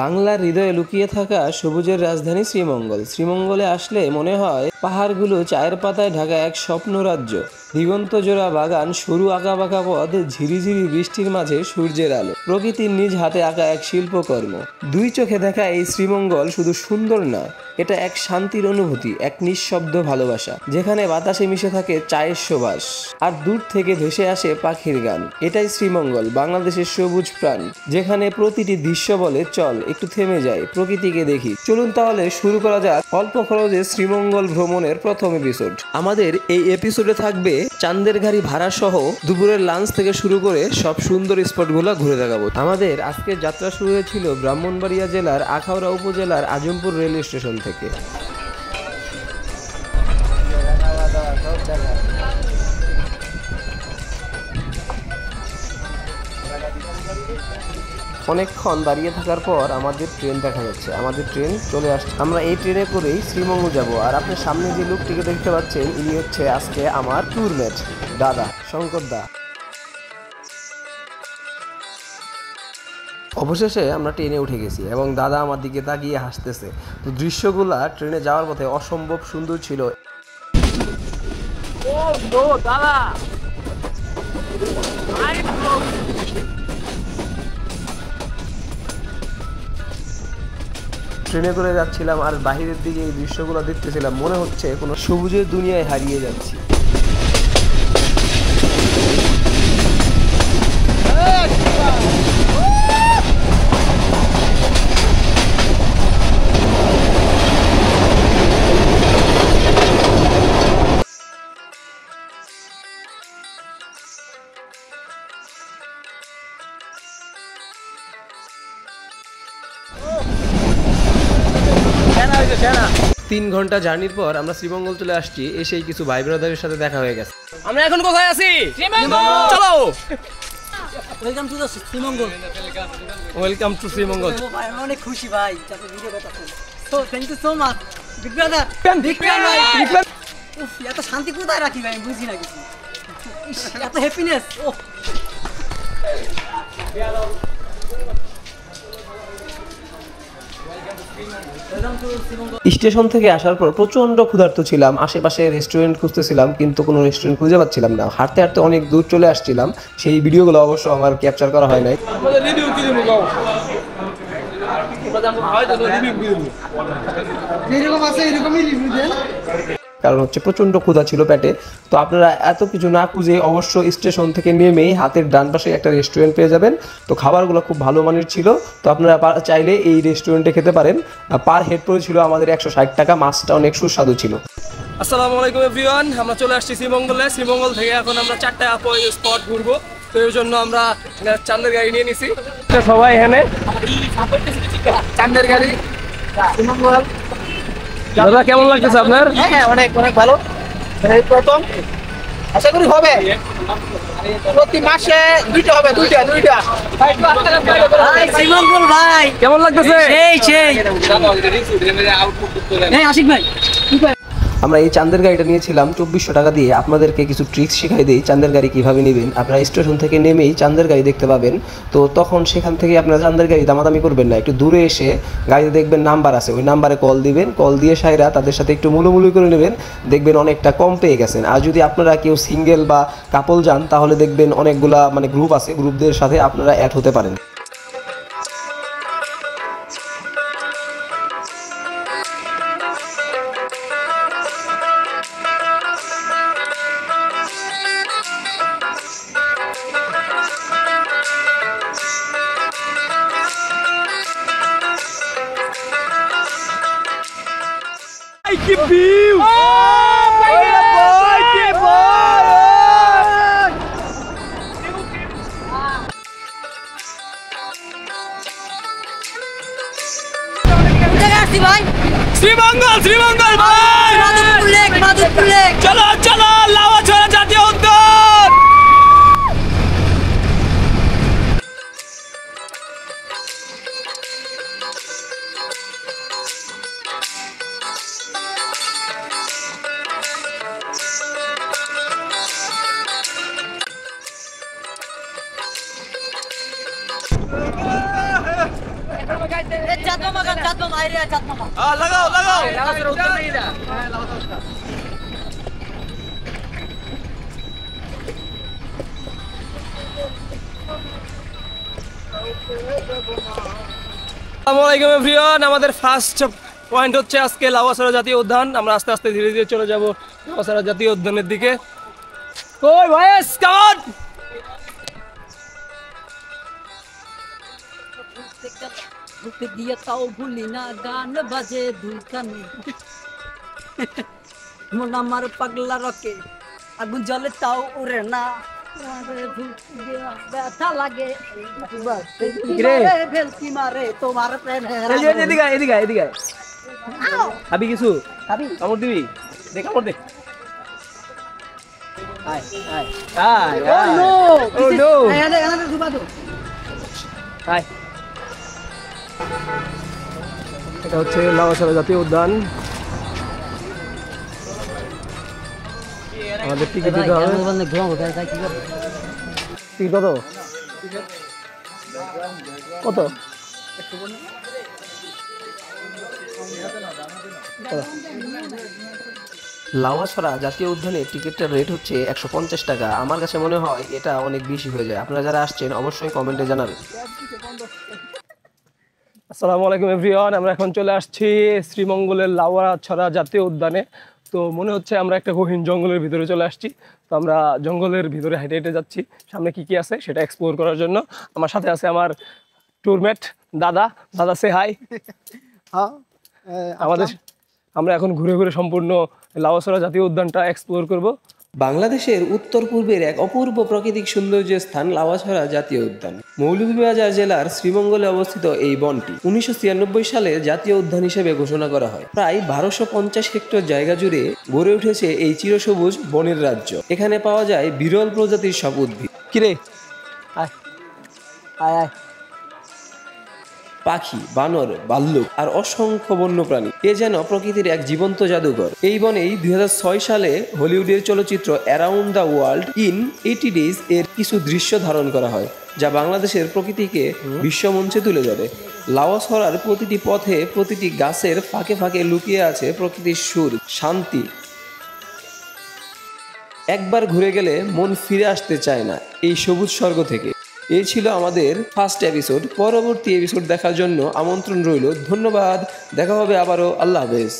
বাংলার হৃদয়ে লুকিয়ে থাকা সবুজের রাজধানী শ্রীমঙ্গল। শ্রীমঙ্গলে আসলে মনে হয় পাহাড়গুলো চায়ের পাতায় ঢাকা এক স্বপ্ন রাজ্য। দিগন্ত জোড়া বাগান, সরু আঁকাবাঁকা পথ, ঝিরিঝিরি বৃষ্টির মাঝে সূর্যের আলো, প্রকৃতির নিজ হাতে আঁকা এক শিল্পকর্ম। দুই চোখে দেখা এই শ্রীমঙ্গল শুধু সুন্দর না, এটা এক শান্তির অনুভূতি, এক নিঃশব্দ ভালোবাসা, যেখানে বাতাসে মিশে থাকে চায়ের সুবাস আর দূর থেকে ভেসে আসে পাখির গান। এটাই শ্রীমঙ্গল, বাংলাদেশের সবুজ প্রাণ, যেখানে প্রতিটি দৃশ্য বলে চল একটু থেমে যাই, প্রকৃতিকে দেখি। চলুন তাহলে শুরু করা যাক অল্প খরচে শ্রীমঙ্গল ভ্রমণের প্রথম এপিসোড। আমাদের এই এপিসোডে থাকবে চাঁদের গাড়ি ভাড়া সহ দুপুরের লাঞ্চ থেকে শুরু করে সব সুন্দর স্পটগুলো ঘুরে দেখাবো। আমাদের আজকের যাত্রা শুরু হয়েছিল ব্রাহ্মণবাড়িয়া জেলার আখাউড়া উপজেলার আজিমপুর রেল স্টেশন থেকে। অনেকক্ষণ দাঁড়িয়ে থাকার পর আমাদের ট্রেন দেখা যাচ্ছে, আমাদের ট্রেন চলে আসছে। আমরা এই ট্রেনে করেই শ্রীমঙ্গল যাব। আর আপনার সামনে যে লোকটিকে দেখতে পাচ্ছেন, ইনি হচ্ছে আজকে আমার ট্যুরমেট দাদা, শঙ্কর দা। অবশেষে আমরা ট্রেনে উঠে গেছি এবং দাদা আমার দিকে তাকিয়ে হাসতেছে। তো দৃশ্যগুলা ট্রেনে যাওয়ার পথে অসম্ভব সুন্দর ছিল। ট্রেনে করে যাচ্ছিলাম আর বাহিরের দিকে এই দৃশ্যগুলো দেখতেছিলাম, মনে হচ্ছে কোনো সবুজের দুনিয়ায় হারিয়ে যাচ্ছি। তিন ঘন্টা জার্নির পর আমরা শ্রীমঙ্গল চলে আসছি। এসেই কিছু ভাই ব্রাদারের সাথে দেখা হয়ে গেছে। আমরা এখন কোথায় আছি? চলো। Welcome to Sreemangal. Welcome to Sreemangal. ভাই আমি অনেক খুশি ভাই, যাতে ভিডিও করতেছেন। So thank you so much big brother. উফ, এত শান্তি কোথায় রাখি ভাই, আমি বুঝি না কিছু। এত হ্যাপিনেস। ও স্টেশন থেকে আসার পর প্রচন্ড ক্ষুধার্ত ছিলাম, আশেপাশে রেস্টুরেন্ট খুঁজতেছিলাম কিন্তু কোনো রেস্টুরেন্ট খুঁজে পাচ্ছিলাম না। হাঁটতে হাঁটতে অনেক দূর চলে আসছিলাম, সেই ভিডিওগুলো অবশ্য আমার ক্যাপচার করা হয় নাই। কারণ হচ্ছে প্রচন্ড ক্ষুধা ছিল পেটে। তো আপনারা এত কিছু না খুঁজে অবশ্য স্টেশন থেকে নেমেই হাতের ডান পাশে একটা রেস্টুরেন্ট পেয়ে যাবেন। তো খাবারগুলো খুব ভালো মানের ছিল, তো আপনারা চাইলে এই রেস্টুরেন্টে খেতে পারেন। পার হেড পড়েছিল আমাদের 160 টাকা। মাছটা অনেক সুস্বাদু ছিল। আসসালামু আলাইকুম এভরিওয়ান, আমরা চলে আসছি শ্রীমঙ্গলে। শ্রীমঙ্গল থেকে এখন আমরা 4টা স্পট ঘুরবো। তো এর জন্য আমরা চাঁদের গাড়ি নিয়ে নিছি। সবাই এখানে চাঁদের গাড়ি শ্রীমঙ্গল। দাদা কেমন লাগতেছে আপনার? হ্যাঁ, অনেক অনেক ভালো। এই প্রথম আশা করি হবে, প্রতি মাসে দুইটা হবে, দুইটা ভাই। শ্রীমঙ্গল ভাই কেমন লাগতেছে? এই আশিক ভাই আমরা এই চাঁদের গাড়িটা নিয়েছিলাম 2400 টাকা দিয়ে। আপনাদেরকে কিছু ট্রিক্স শেখাই দিই চাঁদের গাড়ি কীভাবে নেবেন। আপনারা স্টেশন থেকে নেমেই চাঁদের গাড়ি দেখতে পাবেন। তো তখন সেখান থেকে আপনারা চাঁদের গাড়ি দামাদামি করবেন না, একটু দূরে এসে গাড়িতে দেখবেন নাম্বার আছে, ওই নাম্বারে কল দিবেন। কল দিয়ে সাইরা তাদের সাথে একটু মুলোমুলি করে নেবেন, দেখবেন অনেকটা কম পেয়ে গেছেন। আর যদি আপনারা কেউ সিঙ্গেল বা কাপল যান, তাহলে দেখবেন অনেকগুলা গ্রুপ আছে, গ্রুপদের সাথে আপনারা অ্যাড হতে পারেন। Que view! Oh my God! Que ভাই শ্রীমঙ্গল ভাই! মাধবপুর লেক। চলো চলো, লাউয়াছড়া জাতীয় উদ্যান। মাইরে চাপ মামা লাগাও লাগাও আসসালামু আলাইকুম এভরিওয়ান। আমাদের ফার্স্ট পয়েন্ট হচ্ছে আজকে লাউয়াছড়া জাতীয় উদ্যান। আমরা আস্তে আস্তে ধীরে ধীরে চলে যাব লাউয়াছড়া জাতীয় উদ্যানের দিকে। কই ভয়েস কাম অন। বুকে দিয়ে তাও ভুলি না গান বাজে দুই কানে মন আমার পাগলা রকে আগুন জ্বলে তাও উড়ে না ব্যথা লাগে ভেলকি মারে তোমার প্রেমের এদিকে এদিকে এদিকে খাবি কিছু? খাবি কামড় দিবি? দে কামড় দে। আয় আয় আয় নো ও নো এখানে ঘুমা দো আয়। এটা হচ্ছে লাউয়াছড়া জাতীয় উদ্যান। আমাদের টিকিট দিতে হবে। টিকিট কত? কত? লাউয়াছড়া জাতীয় উদ্যানের টিকিটটার রেট হচ্ছে 150 টাকা। আমার কাছে মনে হয় এটা অনেক বেশি হয়ে যায়। আপনারা যারা আসছেন অবশ্যই কমেন্টে জানাবেন। আসসালামু আলাইকুম এভরিওয়ান। আমরা এখন চলে আসছি শ্রীমঙ্গলের লাউয়াছড়া জাতীয় উদ্যানে। তো মনে হচ্ছে আমরা একটা গহীন জঙ্গলের ভিতরে চলে আসছি। তো আমরা জঙ্গলের ভিতরে হেঁটে হেঁটে যাচ্ছি সামনে কি কি আছে সেটা এক্সপ্লোর করার জন্য। আমার সাথে আছে আমার ট্যুরমেট দাদা। দাদা সে হাই। আমাদের আমরা এখন ঘুরে ঘুরে সম্পূর্ণ লাউয়াছড়া জাতীয় উদ্যানটা এক্সপ্লোর করব। বাংলাদেশের উত্তর পূর্বের এক অপূর্ব প্রাকৃতিক সৌন্দর্যের স্থান লাউয়াছড়া জাতীয় উদ্যান। মৌলভীবাজার জেলার শ্রীমঙ্গলে অবস্থিত এই বনটি 1996 সালে জাতীয় উদ্যান হিসেবে ঘোষণা করা হয়। প্রায় 1250 হেক্টর জায়গা জুড়ে গড়ে উঠেছে এই চিরসবুজ বনের রাজ্য। এখানে পাওয়া যায় বিরল প্রজাতির সব উদ্ভিদ, কিরে আয় আয় আয়। পাখি, বানর, ভাল্লুক আর অসংখ্য বন্যপ্রাণী। এ যেন প্রকৃতির এক জীবন্ত জাদুঘর। এই বনেই 2006 সালে হলিউডের চলচ্চিত্র around the world in 80 days এর কিছু দৃশ্য ধারণ করা হয়, যা বাংলাদেশের প্রকৃতিকে বিশ্বমঞ্চে তুলে ধরে। লাউয়াছড়ার প্রতিটি পথে, প্রতিটি গাছের ফাঁকে ফাঁকে লুকিয়ে আছে প্রকৃতির সুর, শান্তি। একবার ঘুরে গেলে মন ফিরে আসতে চায় না এই সবুজ স্বর্গ থেকে। এই ছিল আমাদের ফার্স্ট এপিসোড। পরবর্তী এপিসোড দেখার জন্য আমন্ত্রণ রইল। ধন্যবাদ। দেখা হবে আবারও। আল্লাহ হাফেজ।